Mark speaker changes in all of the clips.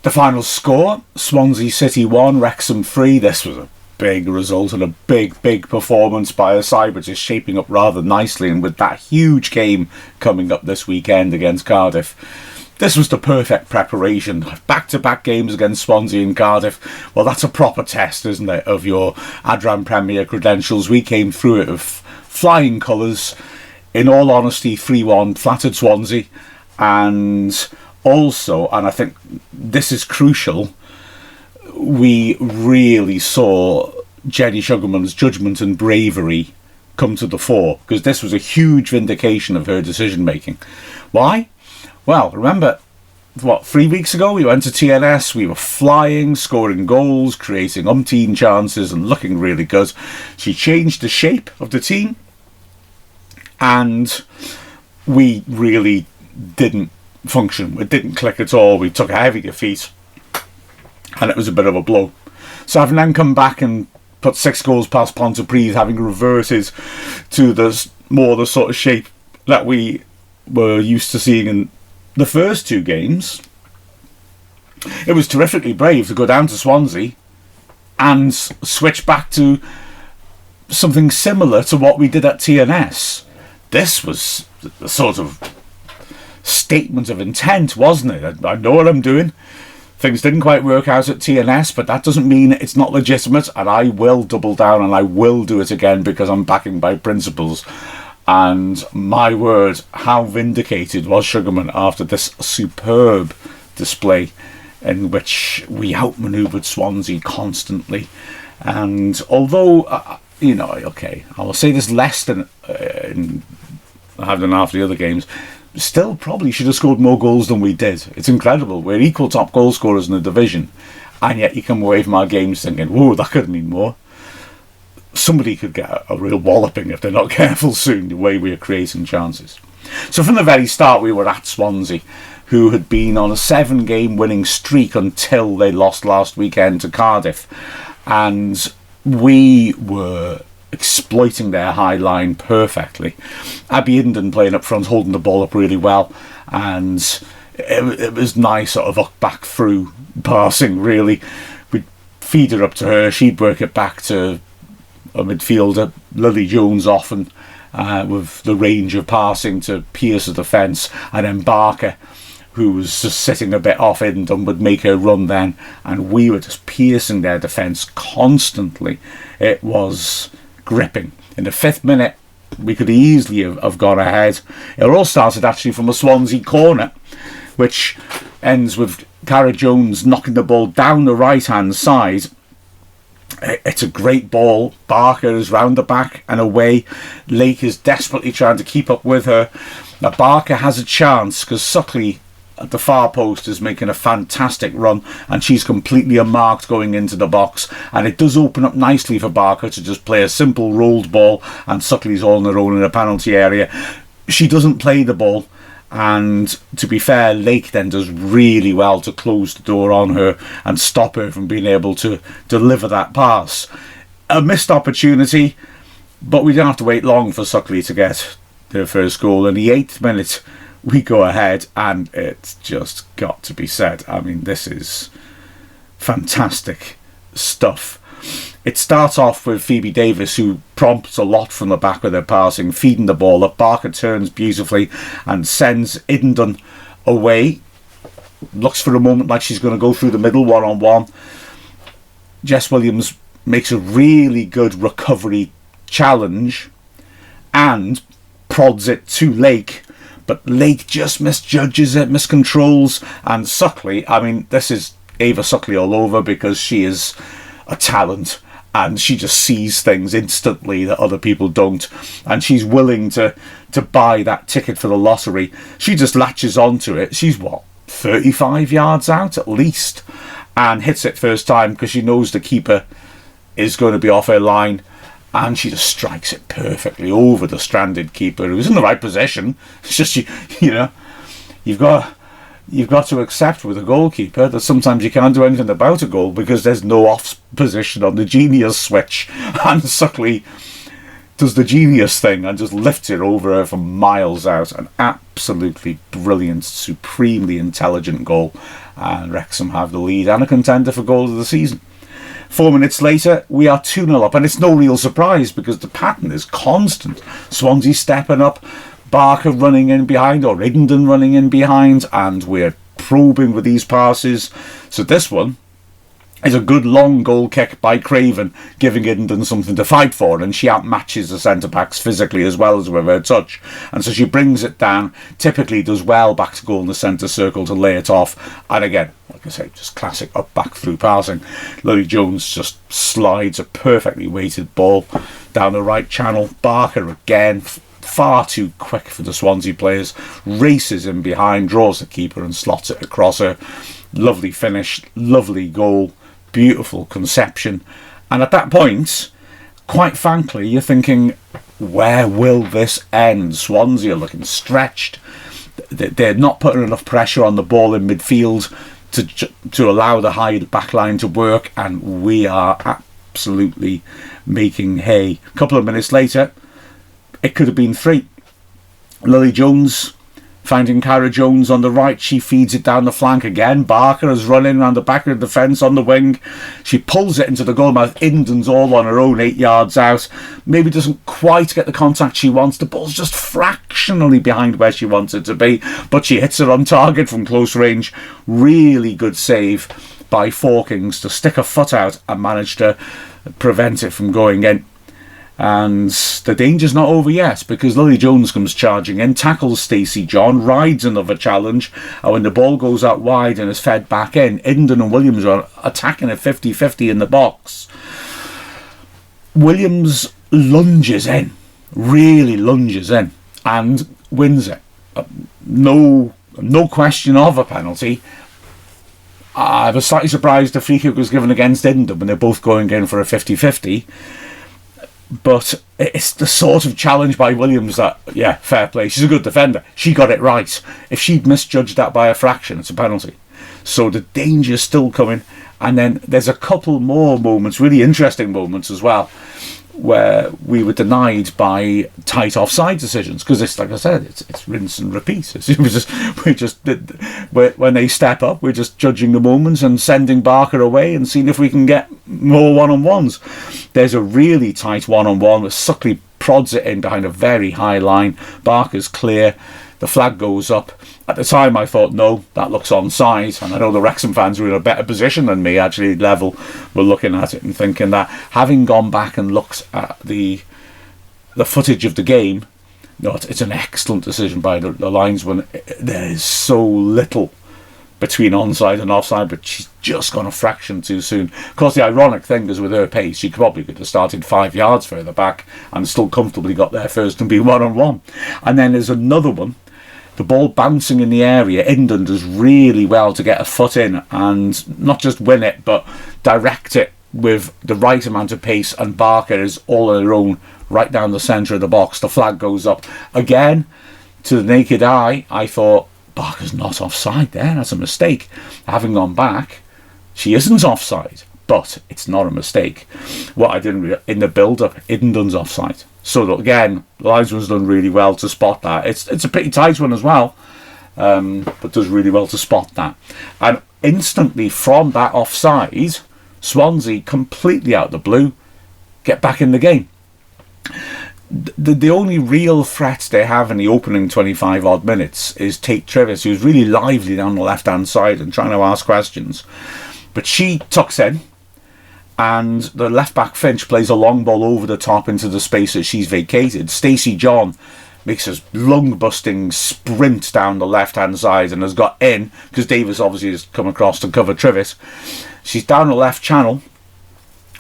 Speaker 1: The final score, Swansea City 1, Wrexham 3. This was a big result and a big performance by a side which is shaping up rather nicely, and with that huge game coming up this weekend against Cardiff, this was the perfect preparation. Back-to-back games against Swansea and Cardiff. Well, that's a proper test, isn't it, of your Adran Premier credentials. We came through it with flying colours. In all honesty, 3-1 flattered Swansea. And also, and I think this is crucial, we really saw Jenny Sugarman's judgment and bravery come to the fore, because this was a huge vindication of her decision making. Why? Well, remember, 3 weeks ago we went to TNS, we were flying, scoring goals, creating umpteen chances and looking really good. She changed the shape of the team and we really didn't function. It didn't click at all. We took a heavy defeat and it was a bit of a blow. So having then come back and put 6 goals past Pontypridd, having reverted to the sort of shape that we were used to seeing in the first 2 games, it was terrifically brave to go down to Swansea and switch back to something similar to what we did at TNS. This was the sort of statement of intent, wasn't it? I know what I'm doing. Things didn't quite work out at TNS, but that doesn't mean it's not legitimate, and I will double down and I will do it again because I'm backing by principles. And my word, how vindicated was Sugarman after this superb display in which we outmanoeuvred Swansea constantly. And although, okay, I will say this less than after the other games, still probably should have scored more goals than we did. It's incredible. We're equal top goal scorers in the division, and yet you come away from our games thinking, whoa, that could mean more. Somebody could get a real walloping if they're not careful soon, the way we are creating chances. So from the very start we were at Swansea, who had been on a 7-game winning streak until they lost last weekend to Cardiff, and we were exploiting their high line perfectly. Abby Inden playing up front, holding the ball up really well, and it was nice sort of up back through passing really. We'd feed her up to her, she'd work it back to a midfielder, Lily Jones often, with the range of passing to pierce the defence, and then Barker, who was just sitting a bit off end and would make her run then, and we were just piercing their defence constantly. It was gripping. In the 5th minute we could easily have gone ahead. It all started actually from a Swansea corner, which ends with Cara Jones knocking the ball down the right hand side. It's a great ball. Barker is round the back and away. Lake is desperately trying to keep up with her. Now Barker has a chance because Suckley at the far post is making a fantastic run, and she's completely unmarked going into the box, and it does open up nicely for Barker to just play a simple rolled ball, and Suckley's all on her own in the penalty area. She doesn't play the ball, and to be fair, Lake then does really well to close the door on her and stop her from being able to deliver that pass. A missed opportunity, but we didn't have to wait long for Suckley to get their first goal. In the 8th minute we go ahead, and it's just got to be said, I mean, this is fantastic stuff. It starts off with Phoebe Davis, who prompts a lot from the back with her passing, feeding the ball up. Barker turns beautifully and sends Inden away. Looks for a moment like she's going to go through the middle one-on-one. Jess Williams makes a really good recovery challenge and prods it to Lake, but Lake just misjudges it, miscontrols, and Suckley, I mean, this is Ava Suckley all over, because she is a talent and she just sees things instantly that other people don't, and she's willing to buy that ticket for the lottery. She just latches onto it. She's 35 yards out at least, and hits it first time because she knows the keeper is going to be off her line, and she just strikes it perfectly over the stranded keeper, who's in the right position. It's just you've got to accept with a goalkeeper that sometimes you can't do anything about a goal because there's no off position on the genius switch, and Suckley does the genius thing and just lifts it over her from miles out. An absolutely brilliant, supremely intelligent goal. And Wrexham have the lead and a contender for goal of the season. 4 minutes later, we are 2-0 up, and it's no real surprise because the pattern is constant. Swansea stepping up, Barker running in behind, or Iddenden running in behind, and we're probing with these passes. So this one is a good long goal kick by Craven, giving Iddenden something to fight for, and she outmatches the centre-backs physically as well as with her touch. And so she brings it down, typically does well back to goal in the centre circle to lay it off, and again, like I say, just classic up-back through passing. Lily Jones just slides a perfectly weighted ball down the right channel. Barker again, far too quick for the Swansea players, races in behind, draws the keeper and slots it across her. Lovely finish, lovely goal, beautiful conception. And at that point, quite frankly, you're thinking, where will this end? Swansea are looking stretched. They're not putting enough pressure on the ball in midfield to allow the high back line to work, and we are absolutely making hay. A couple of minutes later, it could have been 3. Lily Jones finding Cara Jones on the right. She feeds it down the flank again. Barker is running around the back of the defence on the wing. She pulls it into the goalmouth. Idden's all on her own 8 yards out. Maybe doesn't quite get the contact she wants. The ball's just fractionally behind where she wants it to be, but she hits it on target from close range. Really good save by Fawkins to stick her foot out and manage to prevent it from going in. And the danger's not over yet, because Lily Jones comes charging in, tackles Stacey John, rides another challenge, and when the ball goes out wide and is fed back in, Iddenden and Williams are attacking it 50-50 in the box. Williams lunges in, really lunges in, and wins it. No question of a penalty. I was slightly surprised the free kick was given against Iddenden when they're both going in for a 50-50. But it's the sort of challenge by Williams that, yeah, fair play. She's a good defender. She got it right. If she'd misjudged that by a fraction, it's a penalty. So the danger's still coming. And then there's a couple more moments, really interesting moments as well, where we were denied by tight offside decisions, because it's, like I said, it's rinse and repeat. When they step up, we're just judging the moments and sending Barker away and seeing if we can get more one-on-ones. There's a really tight one-on-one where Suckley prods it in behind a very high line. Barker's clear. The flag goes up. At the time, I thought, no, that looks onside. And I know the Wrexham fans were in a better position than me, actually, level, were looking at it and thinking that, having gone back and looked at the footage of the game, no, it's an excellent decision by the linesman. There is so little between onside and offside, but she's just gone a fraction too soon. Of course, the ironic thing is, with her pace, she probably could have started 5 yards further back and still comfortably got there first and be one-on-one. And then there's another one. The ball bouncing in the area, Iddenden does really well to get a foot in and not just win it, but direct it with the right amount of pace, and Barker is all on her own right down the centre of the box. The flag goes up. Again, to the naked eye, I thought, Barker's not offside there, that's a mistake. Having gone back, she isn't offside, but it's not a mistake. What I didn't in the build-up, Idden's offside. So again, the linesman's done really well to spot that. It's a pretty tight one as well, but does really well to spot that. And instantly from that offside, Swansea, completely out of the blue, get back in the game. The only real threat they have in the opening 25 odd minutes is Tate Trivis, who's really lively down the left hand side and trying to ask questions, but she tucks in, and the left back Finch plays a long ball over the top into the space that she's vacated. Stacey John makes a lung busting sprint down the left hand side and has got in, because Davis obviously has come across to cover Trivis. She's down the left channel.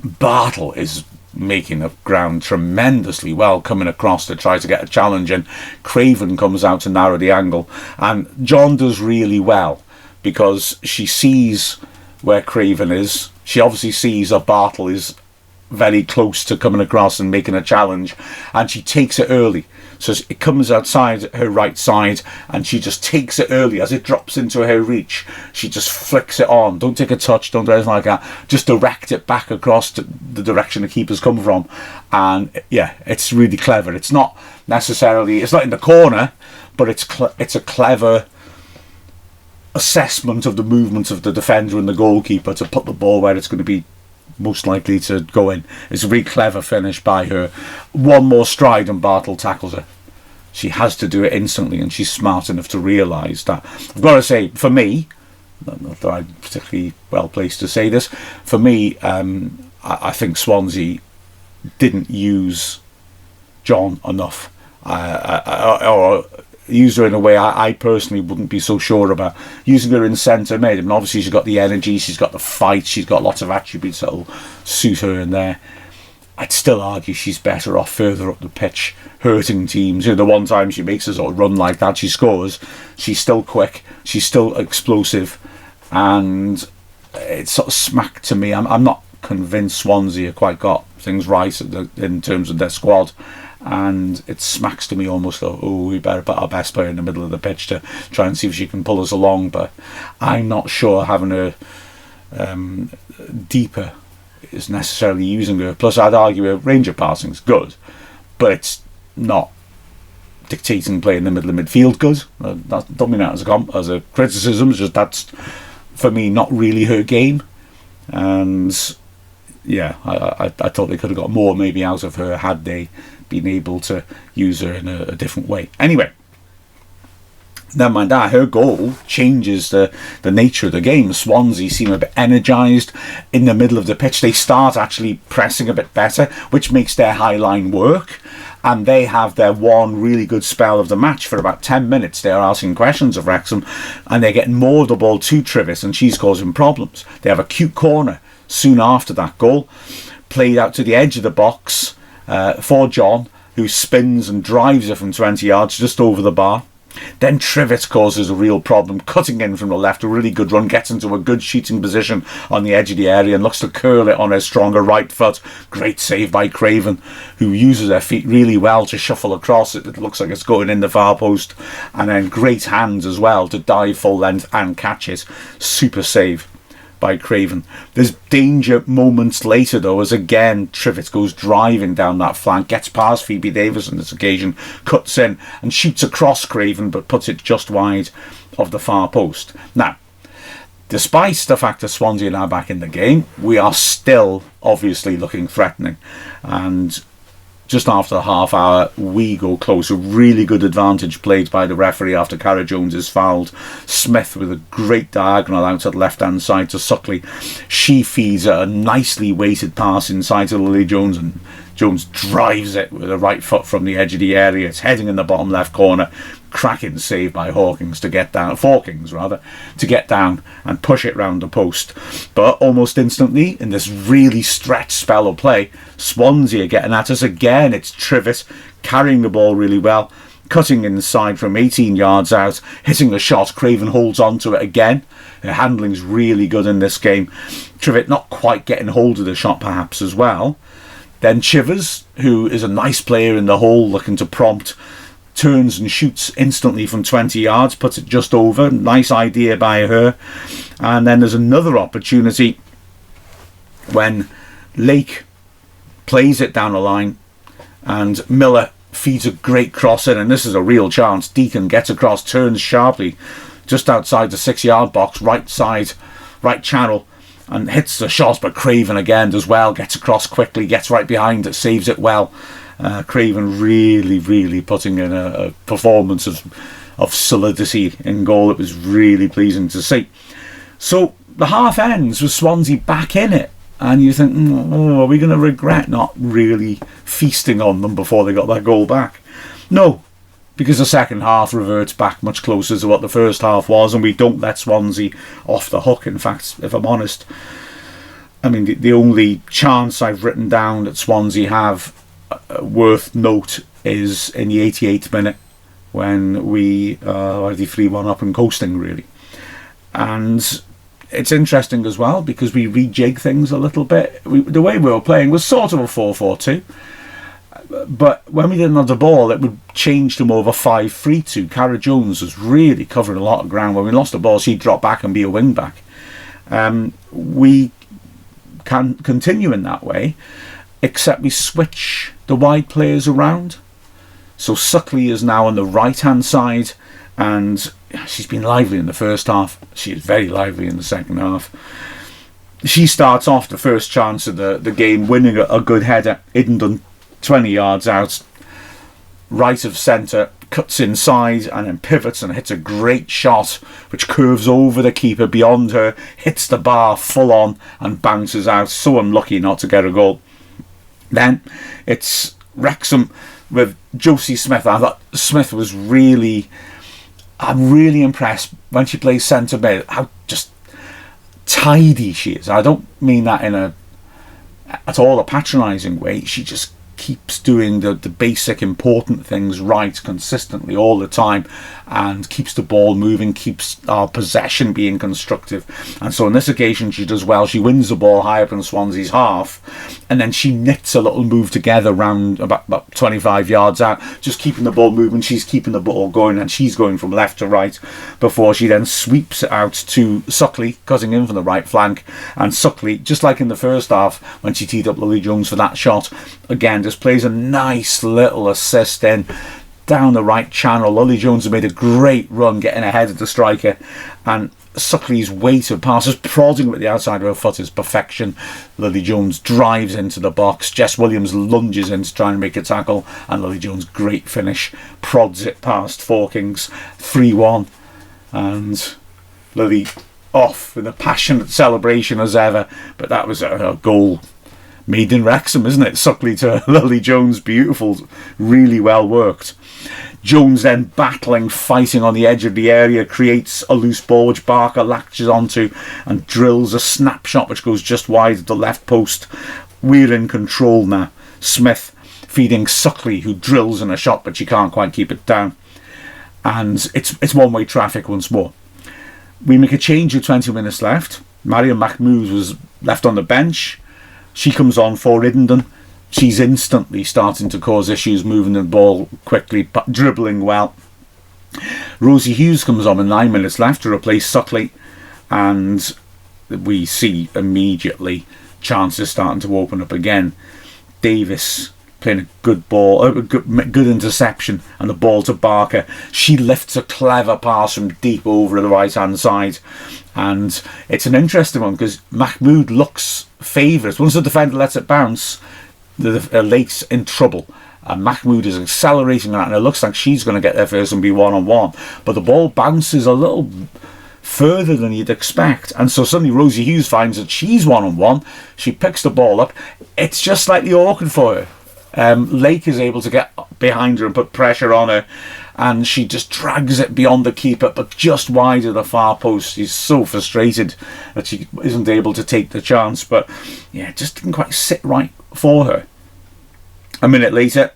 Speaker 1: Bartle is making up ground tremendously well, coming across to try to get a challenge, and Craven comes out to narrow the angle, and John does really well because she sees where Craven is. She obviously sees that Bartle is very close to coming across and making a challenge, and she takes it early. So it comes outside her right side, and she just takes it early as it drops into her reach. She just flicks it on. Don't take a touch, don't do anything like that. Just direct it back across to the direction the keeper's come from. And yeah, it's really clever. It's not necessarily, it's not in the corner, but it's a clever assessment of the movement of the defender and the goalkeeper to put the ball where it's going to be most likely to go in. It's a really clever finish by her. One more stride and Bartle tackles her. She has to do it instantly, and she's smart enough to realise that. I've got to say, for me, not that I'm particularly well placed to say this, for me, I think Swansea didn't use John enough, or used her in a way I personally wouldn't be so sure about. Using her in centre mid, I mean, obviously she's got the energy, she's got the fight, she's got lots of attributes that'll suit her in there. I'd still argue she's better off further up the pitch, hurting teams. You know, the one time she makes a sort of run like that, she scores. She's still quick, she's still explosive, and it's sort of smacked to me. I'm not convinced Swansea have quite got things right in terms of their squad. And it smacks to me almost like, oh, we better put our best player in the middle of the pitch to try and see if she can pull us along. But I'm not sure having her deeper is necessarily using her. Plus, I'd argue her range of passing is good, but it's not dictating play in the middle of midfield good. That don't mean that as a criticism. It's just that's, for me, not really her game. And yeah, I thought they could have got more maybe out of her had they been able to use her in a different way. Anyway, never mind that, her goal changes the nature of the game. Swansea seem a bit energised in the middle of the pitch. They start actually pressing a bit better, which makes their high line work, and they have their one really good spell of the match. For about 10 minutes they are asking questions of Wrexham, and they're getting more of the ball to Griffiths, and she's causing problems. They have a cute corner soon after that goal, played out to the edge of the box for John, who spins and drives it from 20 yards just over the bar. Then Griffiths causes a real problem, cutting in from the left. A really good run, gets into a good shooting position on the edge of the area and looks to curl it on her stronger right foot. Great save by Craven, who uses her feet really well to shuffle across it. It looks like it's going in the far post. And then great hands as well to dive full length and catch it. Super save by Craven. There's danger moments later though, as again Griffiths goes driving down that flank, gets past Phoebe Davis on this occasion, cuts in and shoots across Craven, but puts it just wide of the far post. Now, despite the fact that Swansea are now back in the game, we are still obviously looking threatening, and just after the half hour, we go close. A really good advantage played by the referee after Cara Jones is fouled. Smith with a great diagonal out at the left-hand side to Suckley. She feeds a nicely weighted pass inside to Lily Jones, and Jones drives it with a right foot from the edge of the area. It's heading in the bottom left corner. Cracking save by Fawkins to get down and push it round the post. But almost instantly, in this really stretched spell of play, Swansea are getting at us again. It's Griffiths carrying the ball really well, cutting inside from 18 yards out, hitting the shot. Craven holds on to it again. Her handling's really good in this game. Griffiths not quite getting hold of the shot perhaps as well. Then Chivers, who is a nice player in the hole, looking to prompt, turns and shoots instantly from 20 yards, puts it just over. Nice idea by her. And then there's another opportunity when Lake plays it down the line and Miller feeds a great cross in, and this is a real chance. Deacon gets across, turns sharply just outside the 6-yard box, right side, right channel, and hits the shot, but Craven again does well, gets across quickly, gets right behind it, saves it well. Craven really putting in a performance of solidity in goal. It was really pleasing to see. So the half ends with Swansea back in it, and you think, oh, are we going to regret not really feasting on them before they got that goal back? No, because the second half reverts back much closer to what the first half was, and we don't let Swansea off the hook. In fact, if I'm honest, I mean, the only chance I've written down that Swansea have worth note is in the 88th minute when we are already 3-1 up and coasting really, and it's interesting as well because we rejig things a little bit. The way we were playing was sort of a 4-4-2. But when we didn't have the ball, it would change to more of a 5-3-2. Cara Jones was really covering a lot of ground. When we lost the ball, she'd drop back and be a wing back. We can continue in that way, except we switch the wide players around. So Suckley is now on the right-hand side, and she's been lively in the first half. She is very lively in the second half. She starts off the first chance of the game, winning a good header. Idden 20 yards out, right of centre, cuts inside and then pivots and hits a great shot which curves over the keeper beyond her, hits the bar full on and bounces out. So unlucky not to get a goal. Then it's Wrexham with Josie Smith. I thought Smith was I'm really impressed when she plays centre mid, how just tidy she is. I don't mean that in at all a patronising way. She just keeps doing the basic important things right consistently all the time and keeps the ball moving, keeps our possession being constructive. And so on this occasion she does well. She wins the ball high up in Swansea's half and then she knits a little move together round about 25 yards out, just keeping the ball moving. She's keeping the ball going and she's going from left to right before she then sweeps it out to Suckley, cutting in from the right flank. And Suckley, just like in the first half when she teed up Lily Jones for that shot, again just plays a nice little assist in down the right channel. Lily Jones has made a great run getting ahead of the striker, and Suckley's weight of passes, prodding with the outside of her foot, is perfection. Lily Jones drives into the box. Jess Williams lunges in to try and make a tackle, and Lily Jones, great finish, prods it past Forkings. 3-1, and Lily off in a passionate celebration as ever. But that was a goal made in Wrexham, isn't it? Suckley to Lily Jones, beautiful, really well worked. Jones then battling, fighting on the edge of the area, creates a loose ball which Barker latches onto and drills a snapshot which goes just wide of the left post. We're in control now. Smith feeding Suckley, who drills in a shot but she can't quite keep it down. And it's one-way traffic once more. We make a change with 20 minutes left. Mariam Mahmood was left on the bench. She comes on for Iddenden. She's instantly starting to cause issues, moving the ball quickly, dribbling well. Rosie Hughes comes on with 9 minutes left to replace Suckley, and we see immediately chances starting to open up again. Davis playing a good ball, good interception, and the ball to Barker. She lifts a clever pass from deep over the right hand side, and it's an interesting one because Mahmood looks favourite. Once the defender lets it bounce, the Lake's in trouble, and Mahmood is accelerating that, and it looks like she's going to get there first and be one-on-one, but the ball bounces a little further than you'd expect, and so suddenly Rosie Hughes finds that she's one-on-one. She picks the ball up. It's just slightly awkward for her. Lake is able to get behind her and put pressure on her, and she just drags it beyond the keeper but just wide of the far post. She's so frustrated that she isn't able to take the chance, but yeah, it just didn't quite sit right for her. A minute later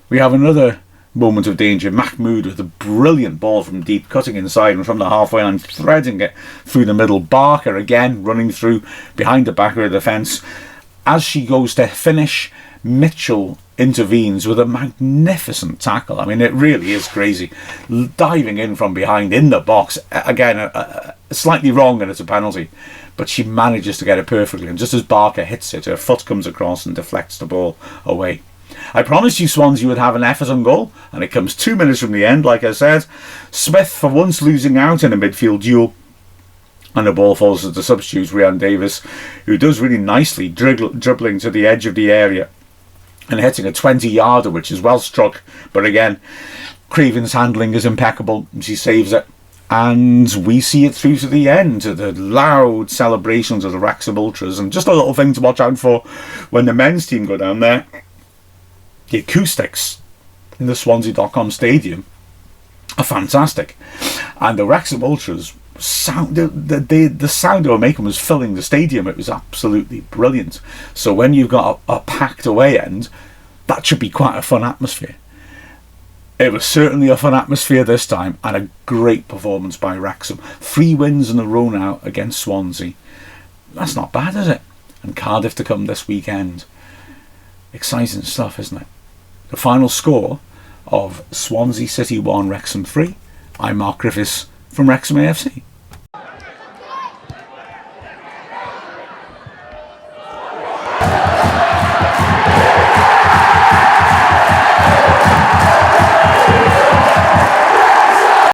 Speaker 1: we have another moment of danger. Mahmood with a brilliant ball from deep, cutting inside and from the halfway line, threading it through the middle. Barker again running through behind the back of the defence. As she goes to finish, Mitchell intervenes with a magnificent tackle. I mean, it really is crazy. Diving in from behind in the box. Again, slightly wrong and it's a penalty, but she manages to get it perfectly. And just as Barker hits it, her foot comes across and deflects the ball away. I promised you Swansea would have an effort on goal, and it comes 2 minutes from the end, like I said. Smith, for once, losing out in a midfield duel, and the ball falls to the substitute, Rhian Davis, who does really nicely, dribbling to the edge of the area and hitting a 20-yarder, which is well struck. But again, Craven's handling is impeccable, and she saves it. And we see it through to the end, to the loud celebrations of the Wrexham Ultras. And just a little thing to watch out for when the men's team go down there. The acoustics in the Swansea.com stadium are fantastic. And the Wrexham Ultras, the sound they were making was filling the stadium. It was absolutely brilliant. So when you've got a packed away end, that should be quite a fun atmosphere. It was certainly a fun atmosphere this time, and a great performance by Wrexham. 3 wins in a row now against Swansea. That's not bad, is it? And Cardiff to come this weekend. Exciting stuff, isn't it? The final score of Swansea City 1, Wrexham 3. I'm Mark Griffiths from Wrexham AFC.